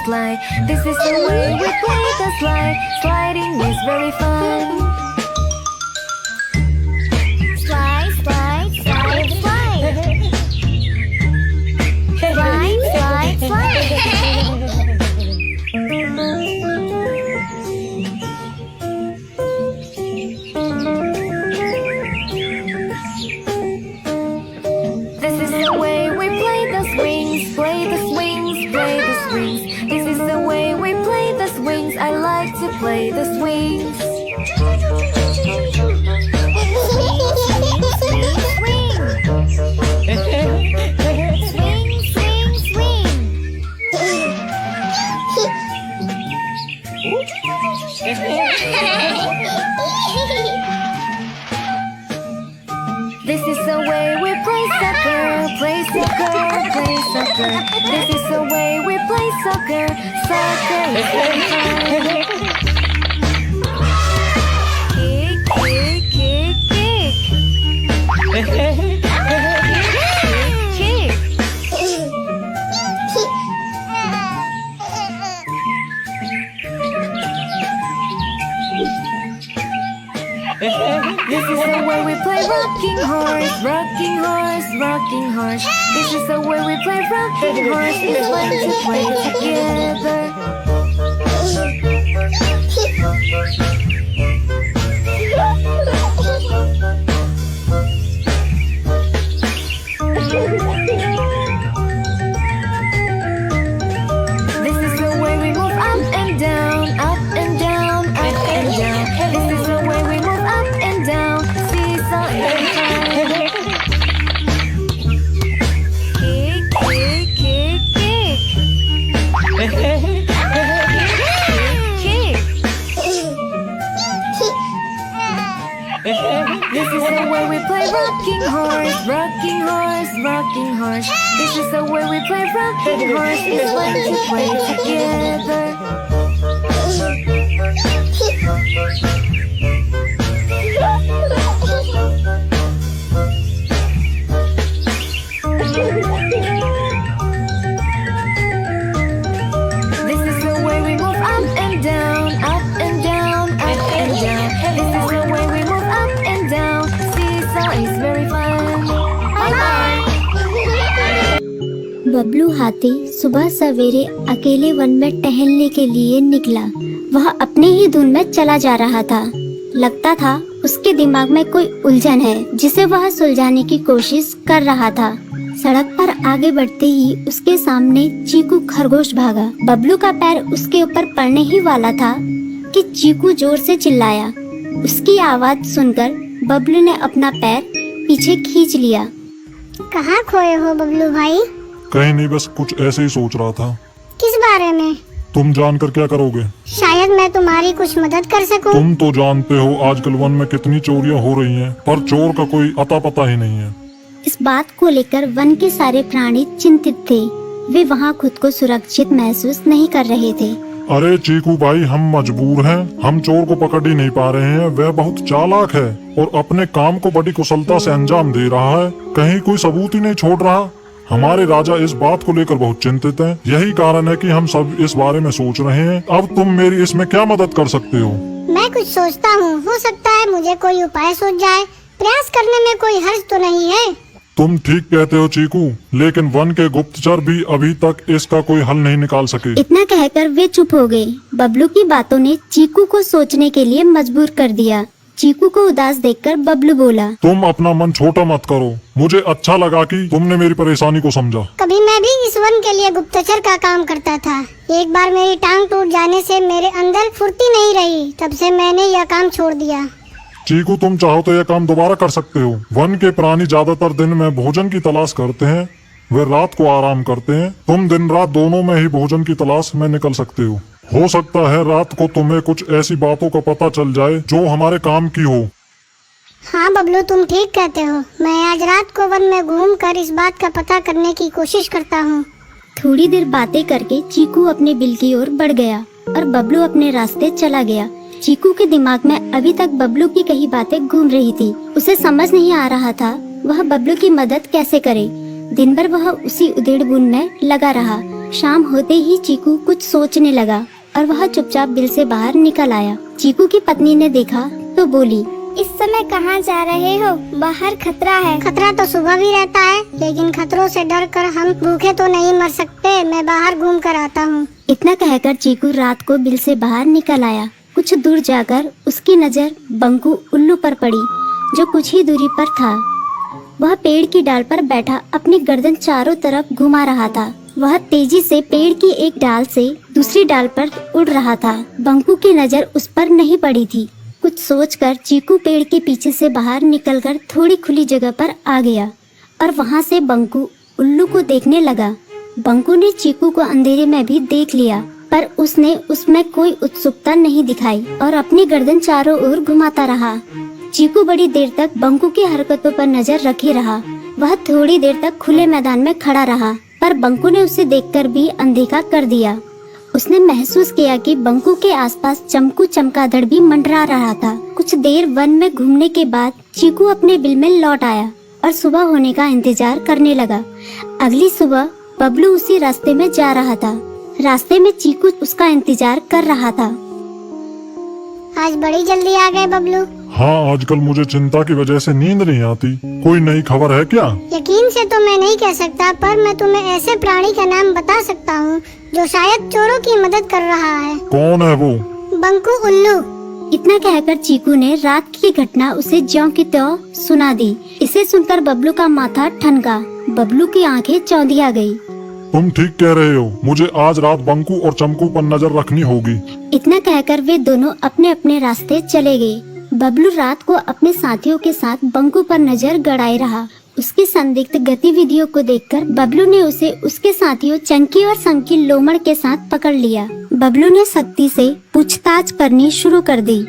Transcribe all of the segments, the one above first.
fly. This is the way we play the slide. Sliding is very fun. Slide, slide, slide, slide. Slide, slide, slide. This is the way we play the swings, play the swings, play the swings. This is the way we play the swings. I like to play the swings. This is the way we play soccer, play soccer, play soccer. This is the way we play soccer. Soccer is very fun. Kick, kick, kick, kick. Kick. This is the way we play rocking horse, rocking horse, rocking horse. This is the way we play rocking horse. It's fun to play together. This is the way we move up and down, up and down, up and down. This is the way we move up and down. Seesaw is very fun. Kick, kick, kick, kick. Kick. This is the way we play rocking horse, rocking horse, rocking horse. This is the way we play rocking horse. It's fun to play together. This is the way we move up and down, up and down, up and down. This is the way we move up and down. Seesaw is very fun. Bye bye. Bablu हाथी सुबह सवेरे अकेले one में टहलने के लिए निकला। वह अपने ही धुन में चला जा रहा था। लगता था उसके दिमाग में कोई उलझन है जिसे वह सुलझाने की कोशिश कर रहा था। सड़क पर आगे बढ़ते ही उसके सामने चीकू खरगोश भागा। बबलू का पैर उसके ऊपर पड़ने ही वाला था कि चीकू जोर से चिल्लाया। उसकी आवाज सुनकर बबलू ने अपना पैर पीछे खींच लिया। कहाँ खोए हो बबलू भाई? कहीं नहीं, बस कुछ ऐसे ही सोच रहा था। किस बारे में? तुम जानकर क्या करोगे? शायद मैं तुम्हारी कुछ मदद कर सकूं। तुम तो जानते हो आजकल वन में कितनी चोरियां हो रही हैं, पर चोर का कोई अता पता ही नहीं है। इस बात को लेकर वन के सारे प्राणी चिंतित थे। वे वहाँ खुद को सुरक्षित महसूस नहीं कर रहे थे। अरे चीकू भाई, हम मजबूर हैं। हम चोर को पकड़ ही नहीं पा रहे हैं। वह बहुत चालाक है और अपने काम को बड़ी कुशलता से अंजाम दे रहा है। कहीं कोई सबूत ही नहीं छोड़ रहा। हमारे राजा इस बात को लेकर बहुत चिंतित हैं। यही कारण है कि हम सब इस बारे में सोच रहे हैं। अब तुम मेरी इसमें क्या मदद कर सकते हो? मैं कुछ सोचता हूँ, हो सकता है मुझे कोई उपाय सूझ जाए। प्रयास करने में कोई हर्ज तो नहीं है। तुम ठीक कहते हो चीकू, लेकिन वन के गुप्तचर भी अभी तक इसका कोई हल नहीं निकाल सके। इतना कहकर वे चुप हो गए। बबलू की बातों ने चीकू को सोचने के लिए मजबूर कर दिया। चीकू को उदास देखकर बबलू बोला, तुम अपना मन छोटा मत करो। मुझे अच्छा लगा कि तुमने मेरी परेशानी को समझा। कभी मैं भी इस वन के लिए गुप्तचर का काम करता था। एक बार मेरी टांग टूट जाने से मेरे अंदर फुर्ती नहीं रही। तब से मैंने यह काम छोड़ दिया। चीकू, तुम चाहो तो यह काम दोबारा कर सकते हो। वन के प्राणी ज्यादातर दिन में भोजन की तलाश करते हैं, वे रात को आराम करते हैं। तुम दिन रात दोनों में ही भोजन की तलाश में निकल सकते हो सकता है रात को तुम्हें कुछ ऐसी बातों का पता चल जाए जो हमारे काम की हो। हाँ बबलू, तुम ठीक कहते हो। मैं आज रात को वन में घूमकर इस बात का पता करने की कोशिश करता हूँ। थोड़ी देर बातें करके चीकू अपने बिल की ओर बढ़ गया और बबलू अपने रास्ते चला गया। चीकू के दिमाग में अभी तक बबलू की कई बातें घूम रही थी। उसे समझ नहीं आ रहा था वह बबलू की मदद कैसे करे। दिन भर वह उसी उधेड़ बुन में लगा रहा। शाम होते ही चीकू कुछ सोचने लगा और वह चुपचाप बिल से बाहर निकल आया। चीकू की पत्नी ने देखा तो बोली, इस समय कहाँ जा रहे हो? बाहर खतरा है। खतरा तो सुबह भी रहता है, लेकिन खतरों से डर कर हम भूखे तो नहीं मर सकते। मैं बाहर घूम कर आता हूँ। इतना कहकर चीकू रात को बिल से बाहर निकल आया। कुछ दूर जाकर उसकी नजर बंकू उल्लू पर पड़ी, जो कुछ ही दूरी पर था। वह पेड़ की डाल पर बैठा अपनी गर्दन चारों तरफ घुमा रहा था। वह तेजी से पेड़ की एक डाल से दूसरी डाल पर उड़ रहा था। बंकू की नजर उस पर नहीं पड़ी थी। कुछ सोचकर चीकू पेड़ के पीछे से बाहर निकलकर थोड़ी खुली जगह पर आ गया और वहां से बंकू उल्लू को देखने लगा। बंकू ने चीकू को अंधेरे में भी देख लिया, पर उसने उसमें कोई उत्सुकता नहीं दिखाई और अपनी गर्दन चारों ओर घुमाता रहा। चीकू बड़ी देर तक बंकू की हरकतों पर नजर रखे रहा। वह थोड़ी देर तक खुले मैदान में खड़ा रहा, पर बंकू ने उसे देखकर भी अनदेखा कर दिया। उसने महसूस किया कि बंकू के आसपास चमकू चमगादड़ भी मंडरा रहा था। कुछ देर वन में घूमने के बाद चीकू अपने बिल में लौट आया और सुबह होने का इंतजार करने लगा। अगली सुबह बबलू उसी रास्ते में जा रहा था। रास्ते में चीकू उसका इंतजार कर रहा था। आज बड़ी जल्दी आ गए बबलू। हाँ, आजकल मुझे चिंता की वजह से नींद नहीं आती। कोई नई खबर है क्या? यकीन से तो मैं नहीं कह सकता, पर मैं तुम्हें ऐसे प्राणी का नाम बता सकता हूँ जो शायद चोरों की मदद कर रहा है। कौन है वो? बंकू उल्लू। इतना कहकर चीकू ने रात की घटना उसे ज्यों की त्यों सुना दी। इसे सुनकर बबलू का माथा ठनका। बबलू की आंखें चौंधिया गई। तुम ठीक कह रहे हो, मुझे आज रात बंकू और चमकू पर नजर रखनी होगी। इतना कहकर वे दोनों अपने अपने रास्ते चले गए। बबलू रात को अपने साथियों के साथ बंकू पर नजर गड़ाए रहा। उसकी संदिग्ध गतिविधियों को देखकर बबलू ने उसे उसके साथियों चंकी और संकी लोमड़ के साथ पकड़ लिया। बबलू ने सख्ती से पूछताछ करनी शुरू कर दी।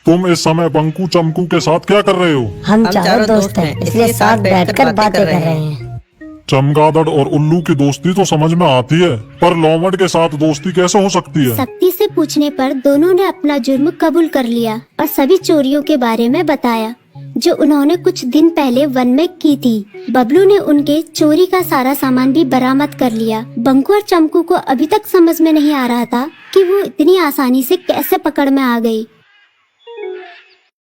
तुम इस समय बंकू चमकू के साथ क्या कर रहे हो? हम चारों दोस्त हैं, इसलिए साथ बैठकर बातें कर रहे हैं। चमगादड़ और उल्लू की दोस्ती तो समझ में आती है, पर लोमड़ के साथ दोस्ती कैसे हो सकती है? सख्ती से पूछने पर दोनों ने अपना जुर्म कबूल कर लिया और सभी चोरियों के बारे में बताया जो उन्होंने कुछ दिन पहले वन में की थी। बबलू ने उनके चोरी का सारा सामान भी बरामद कर लिया। बंकू और चमकू को अभी तक समझ में नहीं आ रहा था कि वो इतनी आसानी से कैसे पकड़ में आ गई।